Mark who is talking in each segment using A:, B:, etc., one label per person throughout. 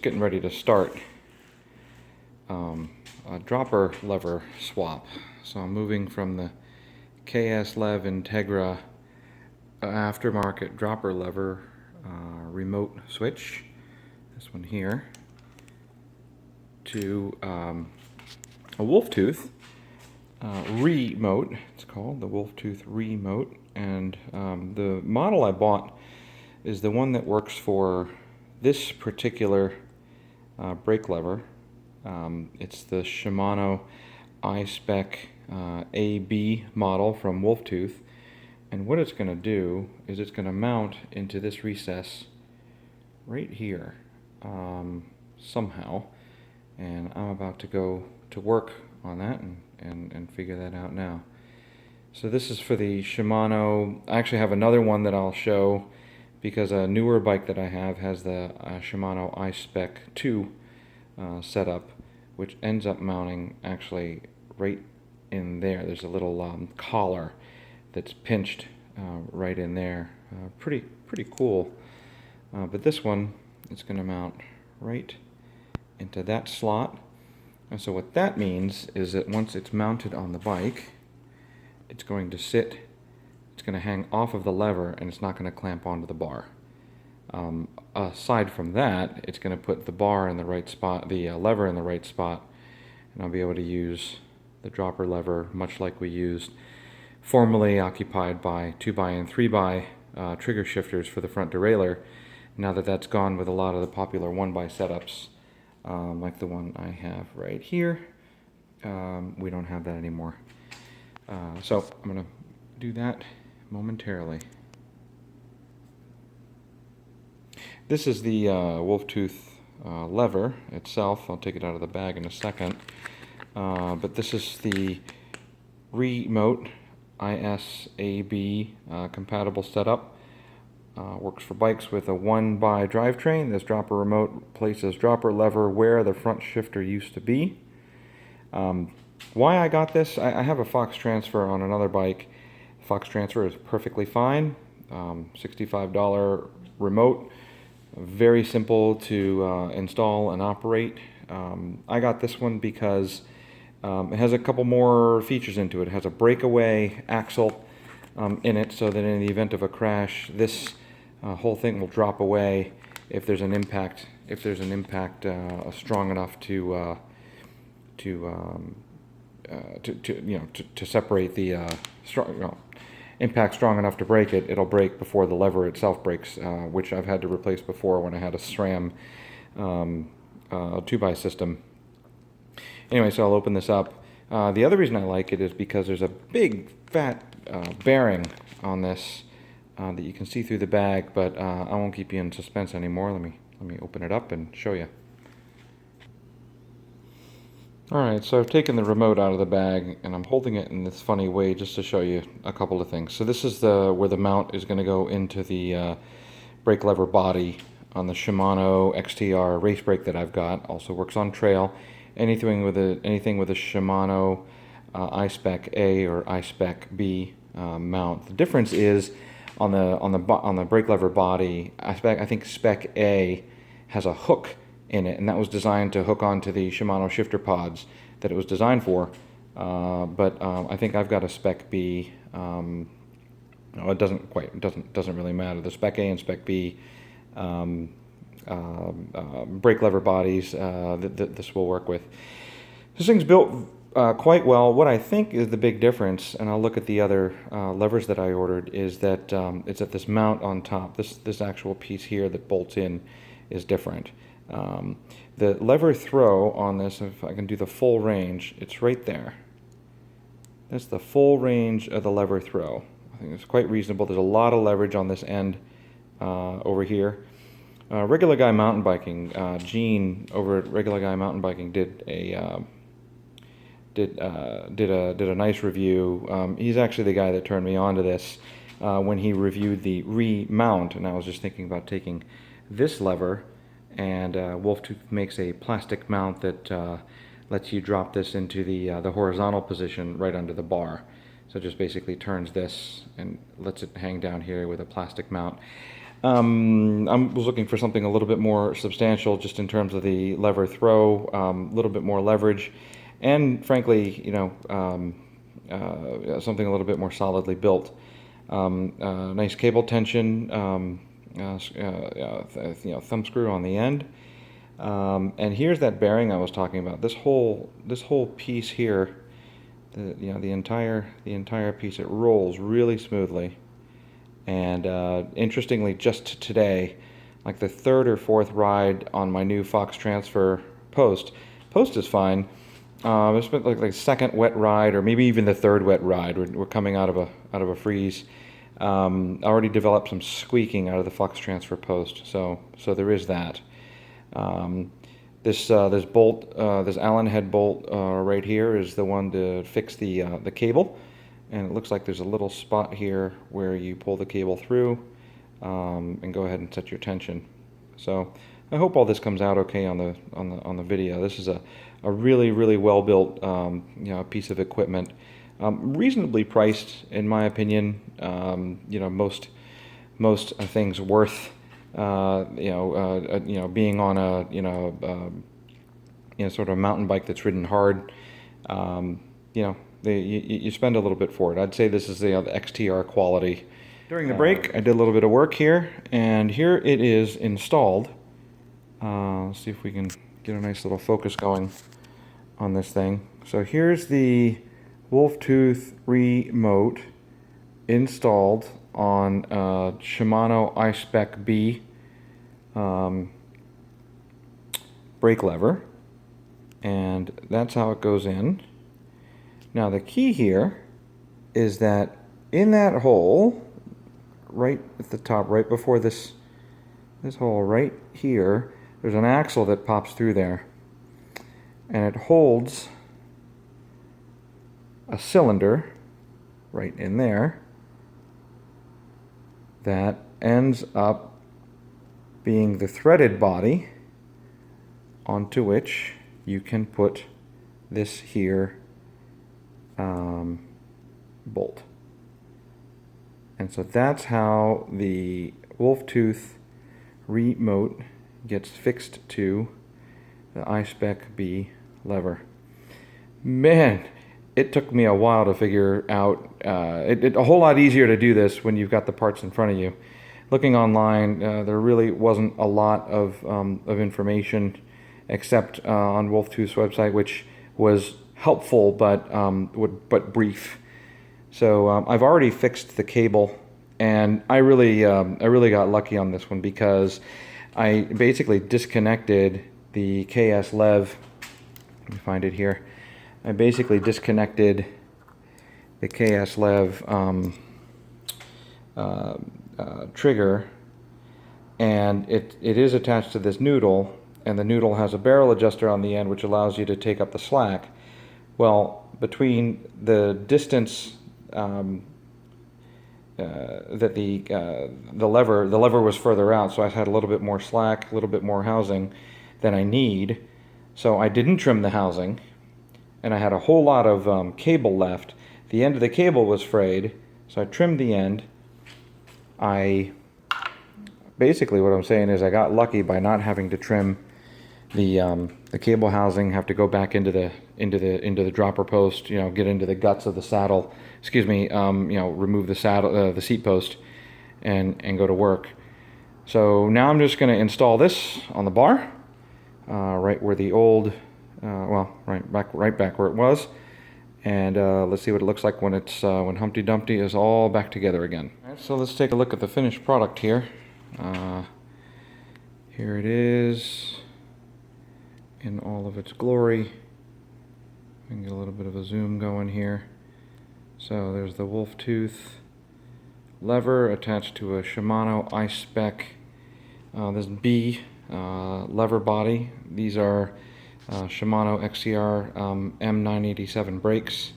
A: Getting ready to start a dropper lever swap. So I'm moving from the KS Lev Integra aftermarket dropper lever remote switch, this one here, to a Wolf Tooth ReMote. It's called the Wolf Tooth ReMote, and the model I bought is the one that works for this particular brake lever. It's the Shimano I-Spec AB model from Wolf Tooth, and what it's going to do is it's going to mount into this recess right here somehow, and I'm about to go to work on that and figure that out now. So this is for the Shimano. I actually have another one that I'll show, because a newer bike that I have has the Shimano I-Spec 2 setup, which ends up mounting actually right in there. There's a little collar that's pinched right in there. Pretty cool. But this one is going to mount right into that slot. And so what that means is that once it's mounted on the bike, it's going to sit. It's going to hang off of the lever, and it's not going to clamp onto the bar. Aside from that, it's going to put the bar in the right spot, the lever in the right spot, and I'll be able to use the dropper lever much like we used, formerly occupied by 2x and 3x trigger shifters for the front derailleur. Now that that's gone with a lot of the popular 1x setups, like the one I have right here, we don't have that anymore. So I'm going to do that momentarily. This is the Wolf Tooth lever itself. I'll take it out of the bag in a second. But this is the ReMote ISAB compatible setup. Works for bikes with a 1x drivetrain. This dropper remote places dropper lever where the front shifter used to be. Why I got this, I have a Fox Transfer on another bike. Fox Transfer is perfectly fine. $65 remote, very simple to install and operate. I got this one because it has a couple more features into it. It has a breakaway axle in it, so that in the event of a crash, this whole thing will drop away if there's an impact. If there's an impact strong enough to separate the impact strong enough to break it, it'll break before the lever itself breaks, which I've had to replace before when I had a SRAM 2x system. Anyway, so I'll open this up. The other reason I like it is because there's a big fat bearing on this that you can see through the bag, but I won't keep you in suspense anymore. Let me open it up and show you. Alright, so I've taken the remote out of the bag, and I'm holding it in this funny way just to show you a couple of things. So this is where the mount is going to go into the brake lever body on the Shimano XTR race brake that I've got. Also works on trail. Anything with a Shimano I-Spec A or I-Spec B mount. The difference is on the brake lever body, I think Spec A has a hook in it, and that was designed to hook onto the Shimano shifter pods that it was designed for. But I think I've got a Spec B. No, it doesn't really matter. The Spec A and Spec B brake lever bodies this will work with. This thing's built quite well. What I think is the big difference, and I'll look at the other levers that I ordered, is that it's at this mount on top. This actual piece here that bolts in is different. The lever throw on this, if I can do the full range, it's right there. That's the full range of the lever throw. I think it's quite reasonable. There's a lot of leverage on this end over here. Regular Guy Mountain Biking, Gene over at Regular Guy Mountain Biking did a nice review. He's actually the guy that turned me on to this when he reviewed the ReMount, and I was just thinking about taking this lever, and Wolf Tooth makes a plastic mount that lets you drop this into the horizontal position right under the bar. So it just basically turns this and lets it hang down here with a plastic mount. I was looking for something a little bit more substantial, just in terms of the lever throw, a little bit more leverage, and frankly, something a little bit more solidly built. Nice cable tension, thumb screw on the end, and here's that bearing I was talking about. This whole piece here, the entire piece, it rolls really smoothly. And interestingly, just today, like the third or fourth ride on my new Fox Transfer post is fine. It's been like the second wet ride, or maybe even the third wet ride. We're coming out of a freeze. I already developed some squeaking out of the Fox Transfer post, so there is that. This bolt, this Allen head bolt right here, is the one to fix the cable. And it looks like there's a little spot here where you pull the cable through and go ahead and set your tension. So I hope all this comes out okay on the video. This is a really well built piece of equipment, reasonably priced in my opinion. Most things worth being on a sort of mountain bike that's ridden hard. You spend a little bit for it. I'd say this is the XTR quality. During the break, I did a little bit of work here, and here it is installed. Let's see if we can get a nice little focus going on this thing. So here's the Wolftooth ReMote installed on Shimano I-Spec B brake lever, and that's how it goes in. Now the key here is that in that hole, right at the top, right before this hole right here, there's an axle that pops through there, and it holds a cylinder right in there that ends up being the threaded body onto which you can put this here bolt. And so that's how the Wolftooth ReMote gets fixed to the I-Spec B lever. Man, it took me a while to figure out. It's a whole lot easier to do this when you've got the parts in front of you. Looking online, there really wasn't a lot of information, except on Wolftooth's website, which was helpful but brief. So I've already fixed the cable, and I really got lucky on this one, because I basically disconnected the KS lev. Let me find it here. I basically disconnected the KS lev trigger, and it is attached to this noodle, and the noodle has a barrel adjuster on the end which allows you to take up the slack. Well, between the distance that the lever was further out, so I had a little bit more slack, a little bit more housing than I need. So I didn't trim the housing, and I had a whole lot of cable left. The end of the cable was frayed, so I trimmed the end. Basically what I'm saying is I got lucky by not having to trim the cable housing, have to go back into the dropper post, get into the guts of the saddle, remove the saddle, the seat post, and go to work. So now I'm just going to install this on the bar, right where the old, right back where it was, and let's see what it looks like when when Humpty Dumpty is all back together again. All right, so let's take a look at the finished product here. Here it is in all of its glory. I can get a little bit of a zoom going here. So there's the Wolftooth lever attached to a Shimano I-Spec. This B lever body. These are Shimano XCR M987 brakes.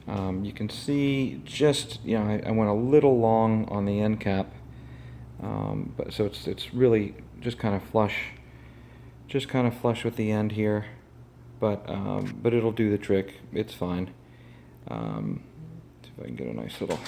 A: You can see just, I went a little long on the end cap, but so it's really just kind of flush with the end here, but it'll do the trick. It's fine. See if I can get a nice little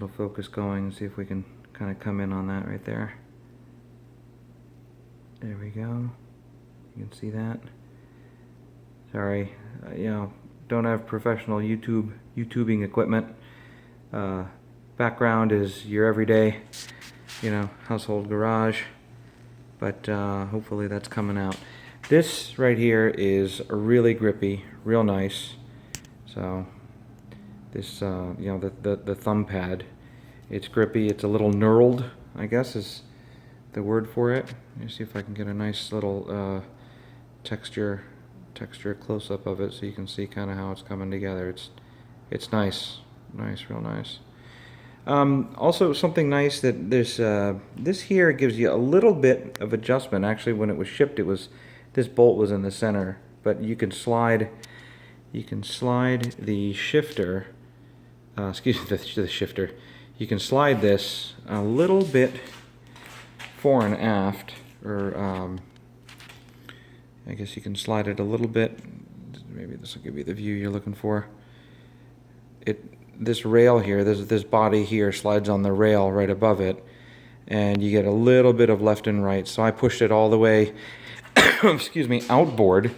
A: focus going and see if we can kind of come in on that right there. There we go. You can see that. Sorry, you know, don't have professional YouTubing equipment. Background is your everyday, you know, household garage, but hopefully that's coming out. This right here is really grippy, real nice. So this, you know, the thumb pad, it's grippy. It's a little knurled, I guess is the word for it. Let me see if I can get a nice little texture close-up of it so you can see kind of how it's coming together. It's nice, real nice. Also something nice that this here gives you a little bit of adjustment. Actually, when it was shipped, this bolt was in the center, but you can slide the shifter. Excuse me, the shifter. You can slide this a little bit fore and aft, or I guess you can slide it a little bit. Maybe this will give you the view you're looking for. This rail here, this body here slides on the rail right above it, and you get a little bit of left and right. So I pushed it all the way, excuse me, outboard,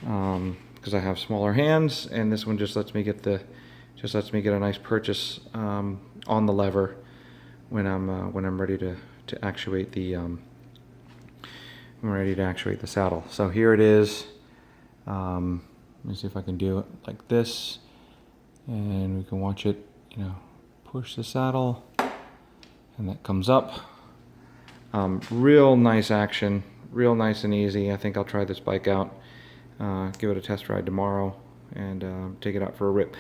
A: because I have smaller hands, and this one just lets me get a nice purchase on the lever when I'm ready to actuate the saddle. So here it is. Let me see if I can do it like this, and we can watch it, you know, push the saddle, and that comes up. Real nice action, real nice and easy. I think I'll try this bike out, give it a test ride tomorrow, and take it out for a rip.